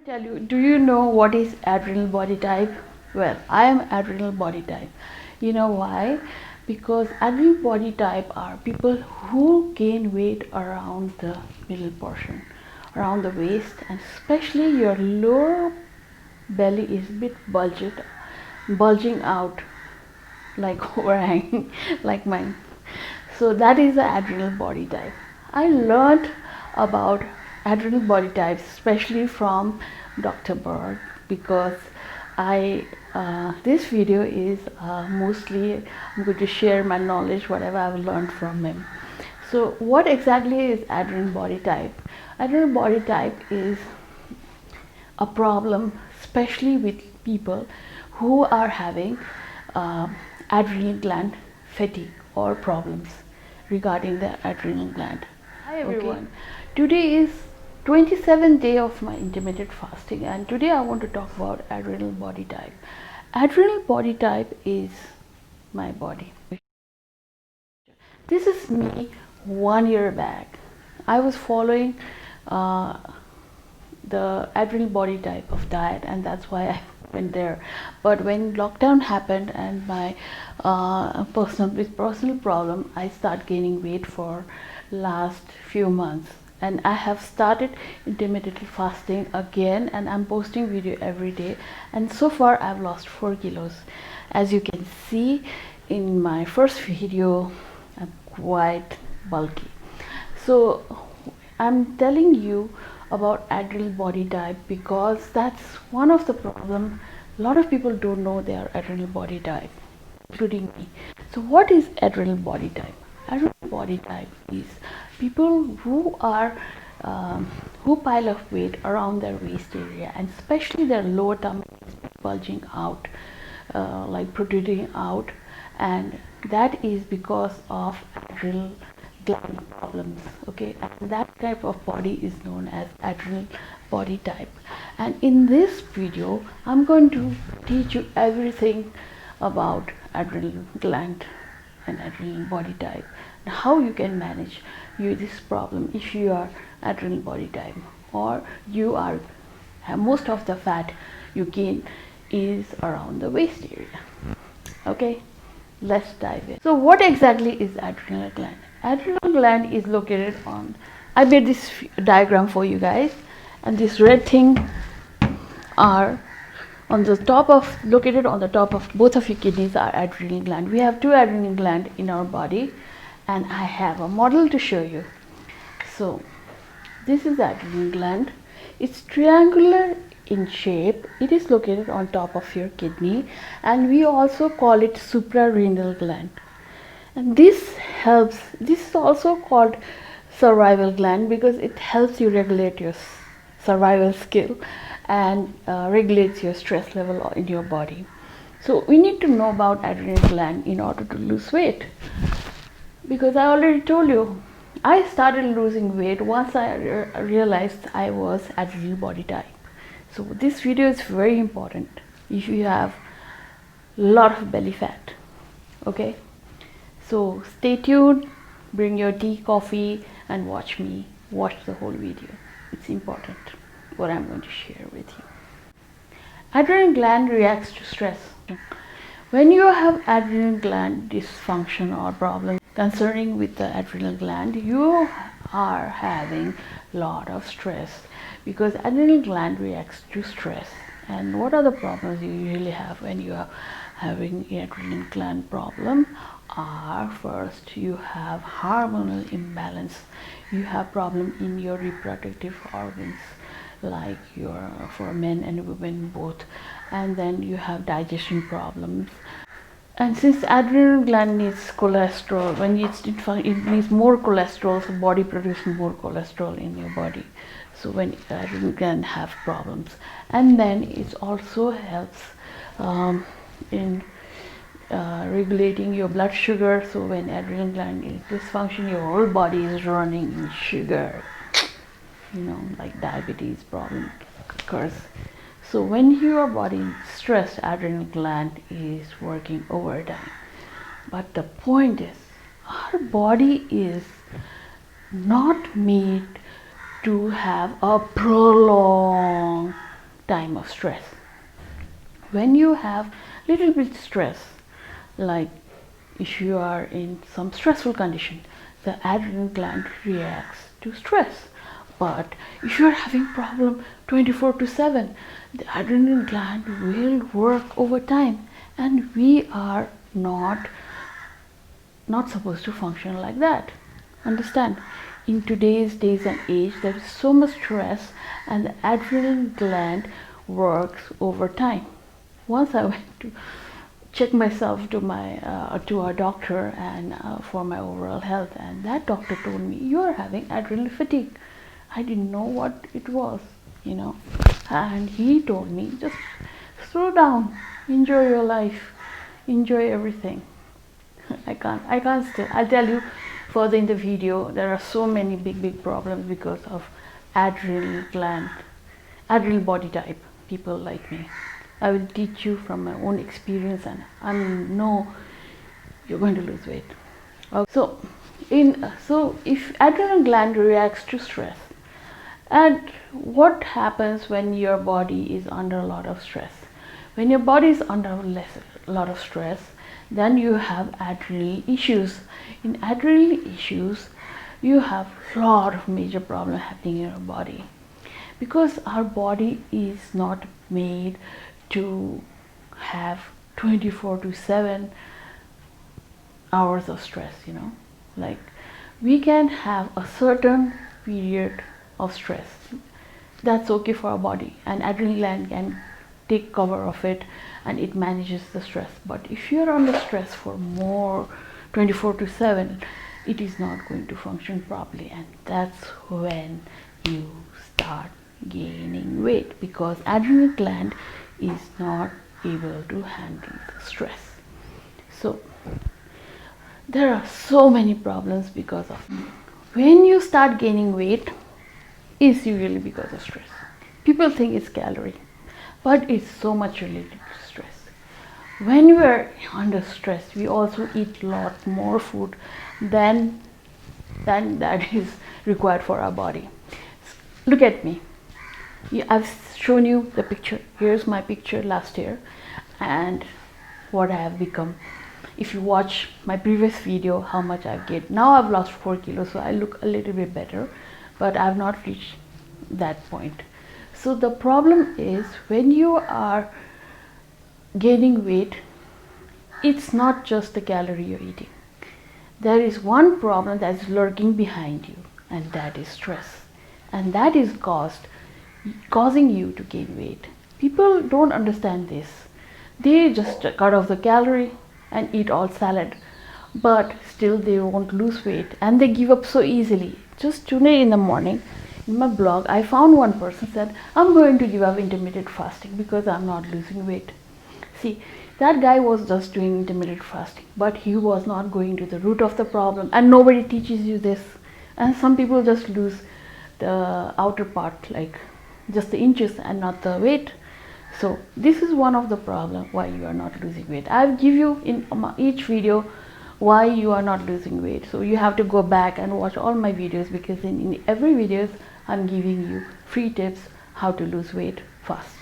tell you, do you know what is adrenal body type? Well, I am adrenal body type. You know why? Because adrenal body type are people who gain weight around the middle portion, around the waist, and especially your lower belly is a bit bulging out like overhang, like mine. So that is the adrenal body type. I learned about adrenal body types especially from Dr. Berg, because this video is mostly I'm going to share my knowledge, whatever I've learned from him. So what exactly is adrenal body type? Adrenal body type is a problem especially with people who are having adrenal gland fatigue or problems regarding the adrenal gland. Hi everyone. Today is 27th day of my intermittent fasting, and today I want to talk about adrenal body type. Adrenal body type is my body. This is me 1 year back. I was following the adrenal body type of diet, and that's why I went there. But when lockdown happened and my personal problem, I start gaining weight for last few months, and I have started intermittent fasting again, and I'm posting video every day, and so far I've lost 4 kilos. As you can see in my first video, I'm quite bulky. So I'm telling you about adrenal body type because that's one of the problem. A lot of people don't know their adrenal body type, including me. So what is adrenal body type? Adrenal body type is people who are who pile up weight around their waist area, and especially their lower tummy is bulging out, like protruding out, and that is because of adrenal gland problems. Okay, and that type of body is known as adrenal body type. And in this video I'm going to teach you everything about adrenal gland and adrenal body type, and how you can manage this problem if you are adrenal body type, or you are most of the fat you gain is around the waist area. Okay, let's dive in. So what exactly is adrenal gland? Adrenal gland is located on, I made this diagram for you guys, and this red thing are on the top of, located on the top of both of your kidneys are adrenal gland. We have 2 adrenal gland in our body, and I have a model to show you. So this is adrenal gland. It's triangular in shape. It is located on top of your kidney, and we also call it suprarenal gland. And this is also called survival gland because it helps you regulate your survival skill and regulates your stress level in your body. So we need to know about adrenal gland in order to lose weight, because I already told you I started losing weight once I realized I was adrenal body type. So this video is very important if you have a lot of belly fat. Okay, so stay tuned, bring your tea, coffee, and watch the whole video. It's important what I'm going to share with you. Adrenal gland reacts to stress. When you have adrenal gland dysfunction or problem concerning with the adrenal gland, you are having a lot of stress, because adrenal gland reacts to stress. And what are the problems you usually have when you are having adrenal gland problem? First, you have hormonal imbalance. You have problem in your reproductive organs, like for men and women both, and then you have digestion problems. And since adrenal gland needs cholesterol, when it needs more cholesterol, so body produces more cholesterol in your body. So when adrenal gland have problems, and then it also helps in regulating your blood sugar. So when adrenal gland is dysfunction, your whole body is running in sugar, like diabetes problem occurs. So when your body is stressed, adrenal gland is working overtime. But the point is, our body is not made to have a prolonged time of stress. When you have little bit stress, like if you are in some stressful condition, the adrenal gland reacts to stress. But if you are having problem 24/7, the adrenal gland will work overtime, and we are not supposed to function like that. Understand? In today's days and age, there is so much stress, and the adrenal gland works overtime. Once I went to check myself to a doctor and for my overall health, and that doctor told me, you are having adrenal fatigue. I didn't know what it was, and he told me, just slow down, enjoy your life, enjoy everything. I can't still. I'll tell you further in the video. There are so many big problems because of adrenal gland, adrenal body type people like me. I will teach you from my own experience, and I know you're going to lose weight. So if adrenal gland reacts to stress, and what happens when your body is under a lot of stress? When your body is under a lot of stress, then you have adrenal issues. In adrenal issues, you have a lot of major problems happening in your body, because our body is not made to have 24/7 hours of stress. Like, we can have a certain period of stress that's okay for our body, and adrenal gland can take cover of it, and it manages the stress. But if you're under stress for more 24/7, it is not going to function properly, and that's when you start gaining weight, because adrenal gland is not able to handle the stress. So there are so many problems because of it. When you start gaining weight, it's usually because of stress. People think it's calorie, but it's so much related to stress. When we are under stress, we also eat a lot more food than that is required for our body. Look at me. I've shown you the picture. Here's my picture last year and what I have become. If you watch my previous video, how much I've gained. Now I've lost 4 kilos, so I look a little bit better, but I've not reached that point. So the problem is, when you are gaining weight, it's not just the calorie you're eating. There is one problem that's lurking behind you, and that is stress. And that is causing you to gain weight. People don't understand this. They just cut off the calorie and eat all salad, but still they won't lose weight, and they give up so easily. Just today in the morning, in my blog, I found one person said, I'm going to give up intermittent fasting because I'm not losing weight. See, that guy was just doing intermittent fasting, but he was not going to the root of the problem, and nobody teaches you this. And some people just lose the outer part, like just the inches, and not the weight. So this is one of the problems why you are not losing weight. I'll give you in each video why you are not losing weight. So you have to go back and watch all my videos, because in every videos I'm giving you free tips how to lose weight fast.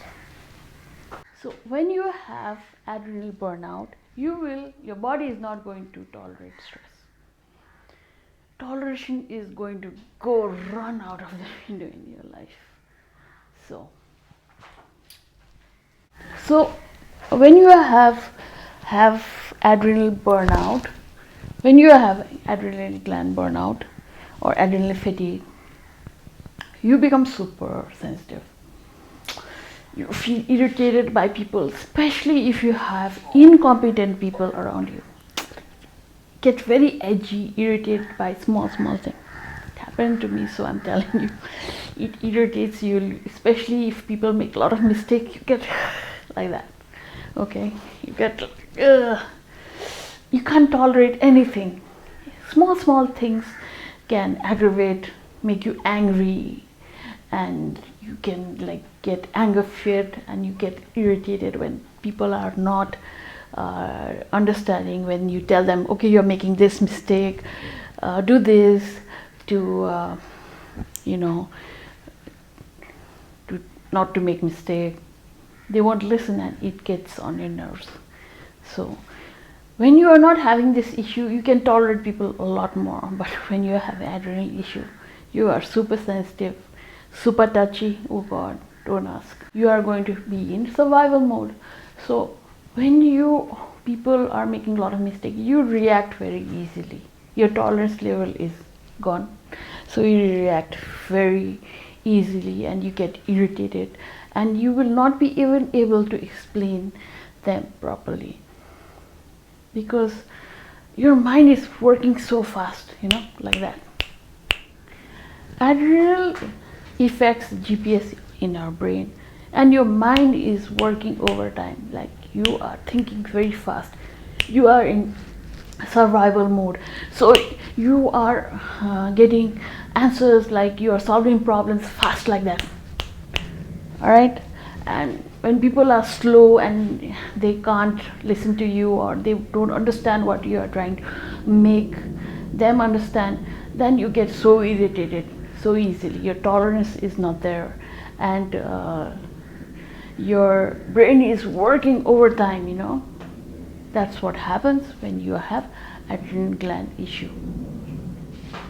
So when you have adrenal burnout, your body is not going to tolerate stress. Toleration is going to run out of the window in your life. So when you have adrenal burnout, when you have adrenal gland burnout or adrenal fatigue, you become super sensitive. You feel irritated by people, especially if you have incompetent people around you. Get very edgy, irritated by small things. It happened to me, so I'm telling you. It irritates you, especially if people make a lot of mistakes. You get like that. Okay, you get you can't tolerate anything. Small things can aggravate, make you angry, and you can get anger fit, and you get irritated when people are not understanding. When you tell them, okay, you're making this mistake, do this to not to make mistake. They won't listen, and it gets on your nerves. So when you are not having this issue, you can tolerate people a lot more. But when you have adrenal issue, you are super sensitive, super touchy. Oh God, don't ask. You are going to be in survival mode. So when you people are making a lot of mistakes, you react very easily. Your tolerance level is gone. So you react very easily and you get irritated, and you will not be even able to explain them properly, because your mind is working so fast, like that. Adrenal affects GPS in our brain, and your mind is working overtime. Like, you are thinking very fast. You are in survival mode. So you are getting answers, like you are solving problems fast like that. All right. And when people are slow and they can't listen to you, or they don't understand what you are trying to make them understand, then you get so irritated so easily. Your tolerance is not there, and your brain is working overtime. That's what happens when you have adrenal gland issue.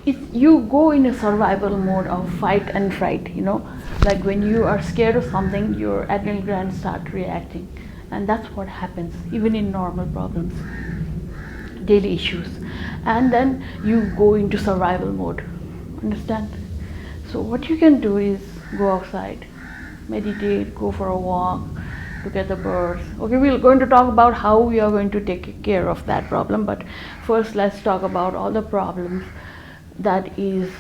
You go in a survival mode of fight and fright. Like when you are scared of something, your adrenal glands start reacting, and that's what happens even in normal problems, daily issues. And then you go into survival mode. Understand? So what you can do is go outside, meditate, go for a walk, look at the birds. Okay, we're going to talk about how we are going to take care of that problem, but first let's talk about all the problems that is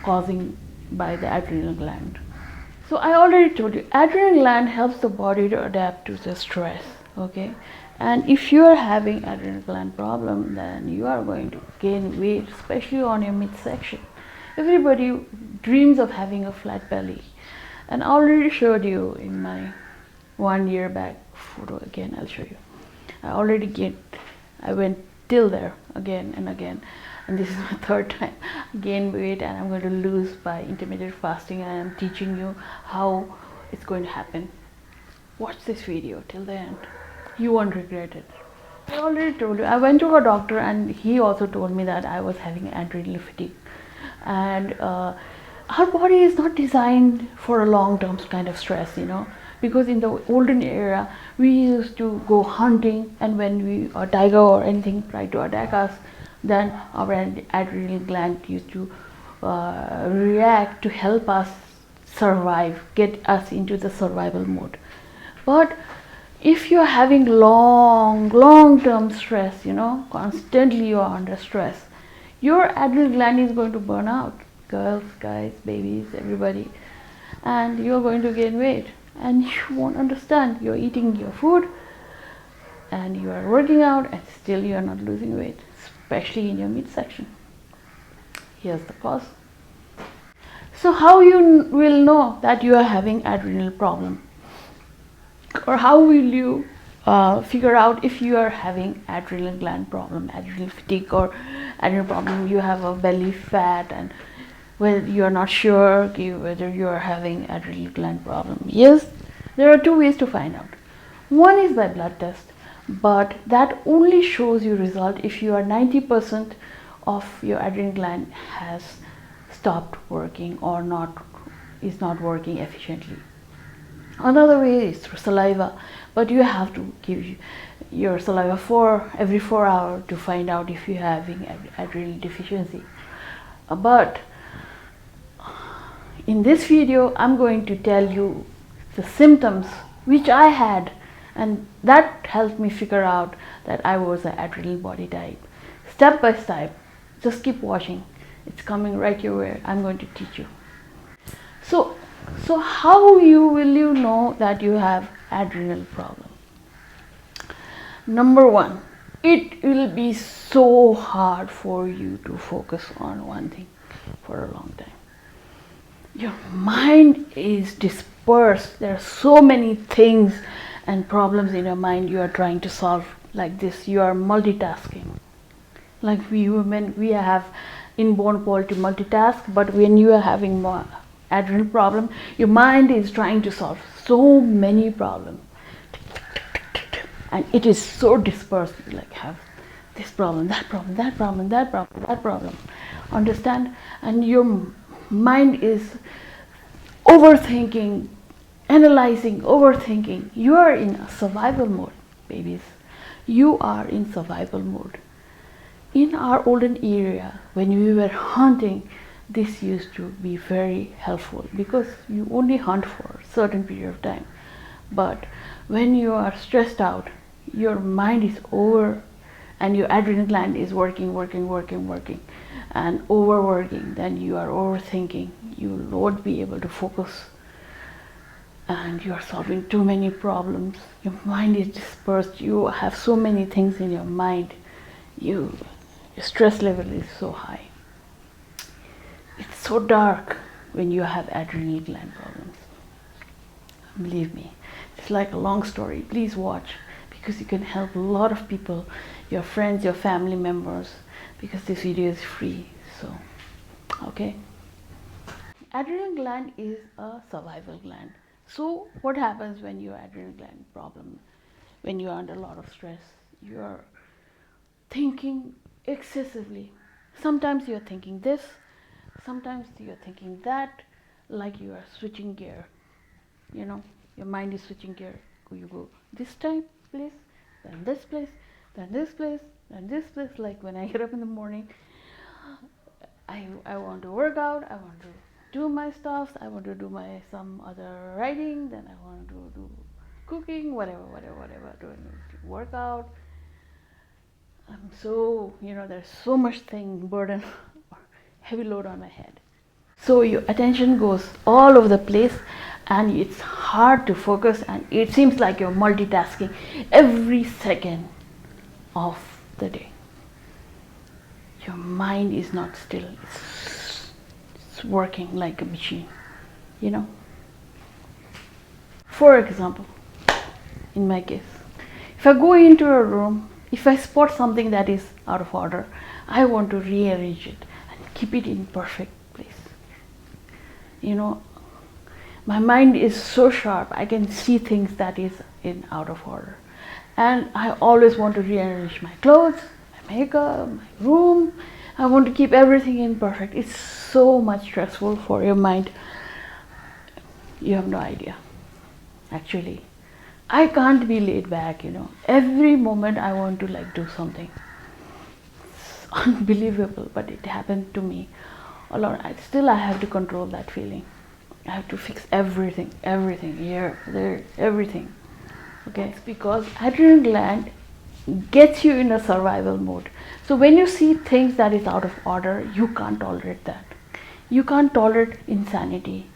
causing by the adrenal gland. So I already told you, adrenal gland helps the body to adapt to the stress. Okay, and if you are having adrenal gland problem, then you are going to gain weight, especially on your midsection. Everybody dreams of having a flat belly, and I already showed you in my 1 year back photo. Again, I'll show you. I went till there again and again, and this is my third time. Gain weight, and I'm going to lose by intermittent fasting, and I'm teaching you how it's going to happen. Watch this video till the end. You won't regret it. I already told you, I went to a doctor, and he also told me that I was having adrenal fatigue, and our body is not designed for a long-term kind of stress, because in the olden era we used to go hunting, and when a tiger or anything tried to attack us, then our adrenal gland used to react to help us survive, get us into the survival mode. But if you're having long-term stress, constantly you're under stress, your adrenal gland is going to burn out. Girls, guys, babies, everybody. And you're going to gain weight, and you won't understand. You're eating your food and you are working out, and still you're not losing weight, especially in your midsection. Here's the cause. So how you will know that you are having adrenal problem, or how will you figure out if you are having adrenal gland problem, adrenal fatigue, or adrenal problem? You have a belly fat, and well, you are not sure whether you are having adrenal gland problem. Yes, there are two ways to find out. One is by blood test, but that only shows you result if you are 90% of your adrenal gland has stopped working or is not working efficiently. Another way is through saliva, but you have to give your saliva every 4 hours to find out if you're having adrenal deficiency. But in this video, I'm going to tell you the symptoms which I had, and that helped me figure out that I was an adrenal body type. Step by step, just keep watching. It's coming right your way. I'm going to teach you. So how will you know that you have adrenal problem? Number one, it will be so hard for you to focus on one thing for a long time. Your mind is dispersed. There are so many things and problems in your mind you are trying to solve. Like this, you are multitasking. Like we women, we have inborn quality to multitask, but when you are having adrenal problem, your mind is trying to solve so many problems, and it is so dispersed. You like have this problem, that problem, that problem, that problem, that problem. Understand? And your mind is overthinking, analyzing, overthinking. You are in a survival mode, babies. You are in survival mode. In our olden era, when we were hunting, this used to be very helpful because you only hunt for a certain period of time. But when you are stressed out, your mind is over and your adrenal gland is working and overworking, then you are overthinking. You won't be able to focus and you are solving too many problems. Your mind is dispersed. You have so many things in your mind. Your stress level is so high. It's so dark when you have adrenal gland problems. Believe me, it's like a long story. Please watch, because you can help a lot of people, your friends, your family members, because this video is free. So, okay. Adrenal gland is a survival gland. So what happens when your adrenal gland problem, when you are under a lot of stress, you are thinking excessively. Sometimes you're thinking this, sometimes you're thinking that, like you are switching gear. You know, your mind is switching gear. You go this time place, then this place, then this place, then this place. Like when I get up in the morning, I want to work out, I want to do my stuff, I want to do some other writing, then I want to do cooking, whatever, doing workout. So, there's so much burden, heavy load on my head. So your attention goes all over the place and it's hard to focus, and it seems like you're multitasking every second of the day. Your mind is not still, it's working like a machine, For example, in my case, if I go into a room, if I spot something that is out of order, I want to rearrange it and keep it in perfect place. My mind is so sharp, I can see things that is in out of order. And I always want to rearrange my clothes, my makeup, my room. I want to keep everything in perfect. It's so much stressful for your mind. You have no idea. Actually, I can't be laid back, Every moment I want to do something. It's unbelievable, but it happened to me a lot. Still I have to control that feeling. I have to fix everything, here, there, everything. Okay, it's because adrenal gland gets you in a survival mode. So when you see things that is out of order, you can't tolerate that. You can't tolerate insanity.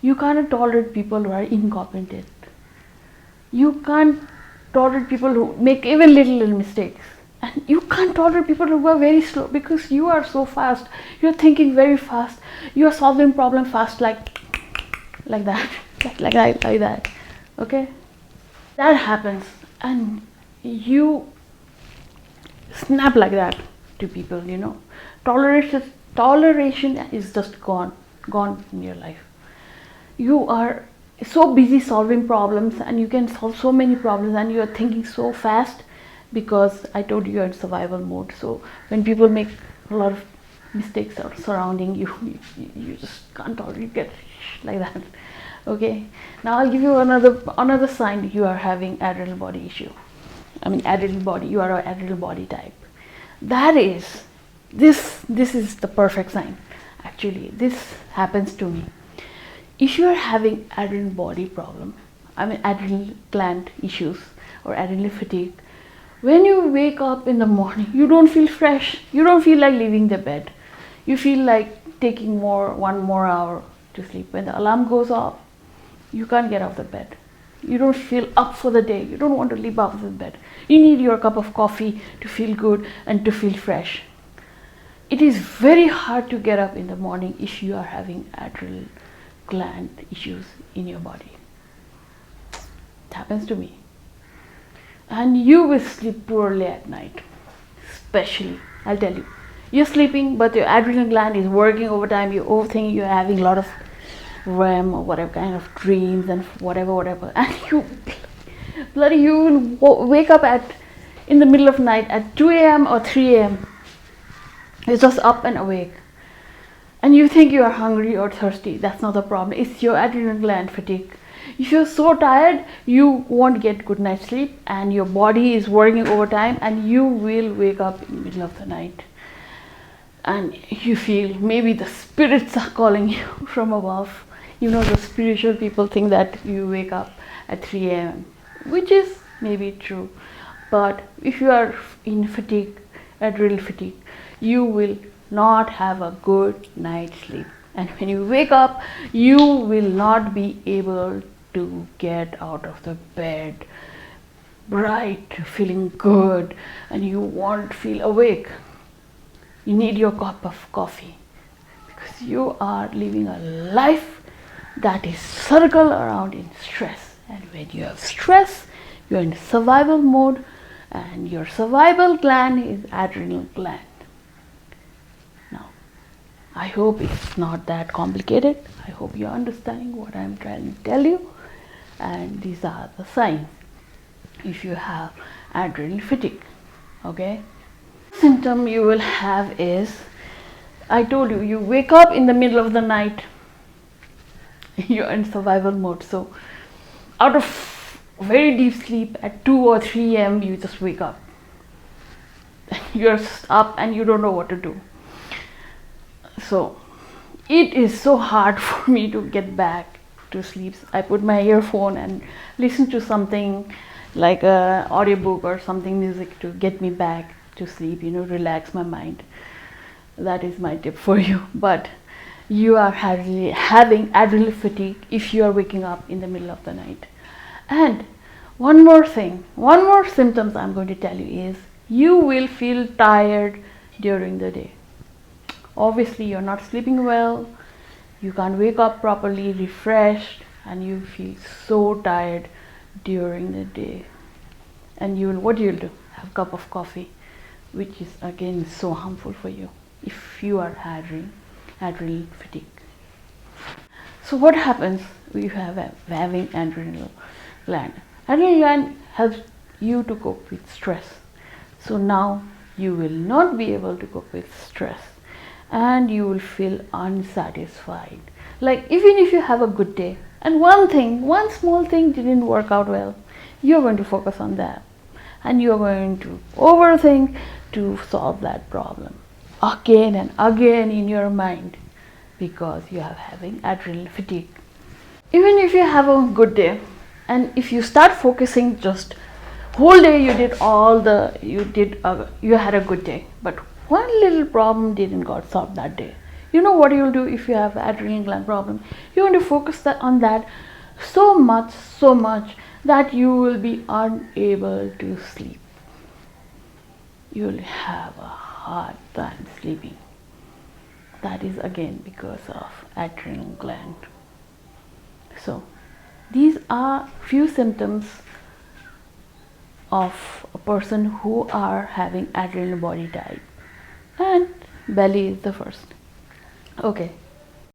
You can't tolerate people who are incompetent. You can't tolerate people who make even little mistakes. And you can't tolerate people who are very slow, because you are so fast. You're thinking very fast. You are solving problem fast, like that, like that. Okay? That happens, and you snap like that to people, Toleration is just gone in your life. You are so busy solving problems, and you can solve so many problems, and you are thinking so fast, because I told you you're in survival mode. So when people make a lot of mistakes or surrounding you, you just can't tolerate, you get like that. Okay, now I'll give you another sign you are having adrenal body issue. Adrenal body, you are an adrenal body type. That is, this is the perfect sign. Actually, this happens to me. If you are having adrenal body problem, adrenal gland issues or adrenal fatigue, when you wake up in the morning, you don't feel fresh. You don't feel like leaving the bed. You feel like taking one more hour to sleep. When the alarm goes off, you can't get off the bed. You don't feel up for the day. You don't want to leap out of the bed. You need your cup of coffee to feel good and to feel fresh. It is very hard to get up in the morning if you are having adrenal gland issues in your body. It happens to me. And you will sleep poorly at night. Especially, I'll tell you. You're sleeping, but your adrenal gland is working overtime. You're overthinking. You're having a lot of REM or whatever kind of dreams and whatever, and you will wake up in the middle of the night at 2 a.m. or 3 a.m. You're just up and awake, and you think you are hungry or thirsty. That's not the problem. It's your adrenal gland fatigue. If you're so tired, you won't get good night's sleep, and your body is working overtime, and you will wake up in the middle of the night, and you feel maybe the spirits are calling you from above. You know, the spiritual people think that you wake up at 3 a.m., which is maybe true. But if you are in fatigue, adrenal fatigue, you will not have a good night's sleep. And when you wake up, you will not be able to get out of the bed bright, feeling good, and you won't feel awake. You need your cup of coffee because you are living a life that is circled around in stress. And when you have stress, you're in survival mode, and your survival gland is adrenal gland. Now, I hope it's not that complicated. I hope you're understanding what I'm trying to tell you. And these are the signs if you have adrenal fatigue. Okay? Symptom you will have is, I told you, you wake up in the middle of the night. You're in survival mode. So out of very deep sleep at 2 or 3 a.m. you just wake up. You're up and you don't know what to do. So it is so hard for me to get back to sleep. I put my earphone and listen to something like a audiobook or something, music, to get me back to sleep, relax my mind. That is my tip for you. But you are having adrenal fatigue if you are waking up in the middle of the night. And one more symptoms I'm going to tell you is, you will feel tired during the day. Obviously, you're not sleeping well, you can't wake up properly, refreshed, and you feel so tired during the day. And what you'll do? Have a cup of coffee, which is again so harmful for you if you are adrenal fatigue. So what happens when you having adrenal gland? Adrenal gland helps you to cope with stress. So now you will not be able to cope with stress, and you will feel unsatisfied. Like, even if you have a good day and one small thing didn't work out well, you're going to focus on that, and you're going to overthink to solve that problem again and again in your mind, because you are having adrenal fatigue. Even if you have a good day, and if you start focusing just whole day, you had a good day, but one little problem didn't got solved that day. You know what you'll do if you have adrenal gland problem? You're going to focus on that so much that you will be unable to sleep. You'll have a hard time sleeping. That is again because of adrenal gland. So these are few symptoms of a person who are having adrenal body type, and belly is the first. Okay,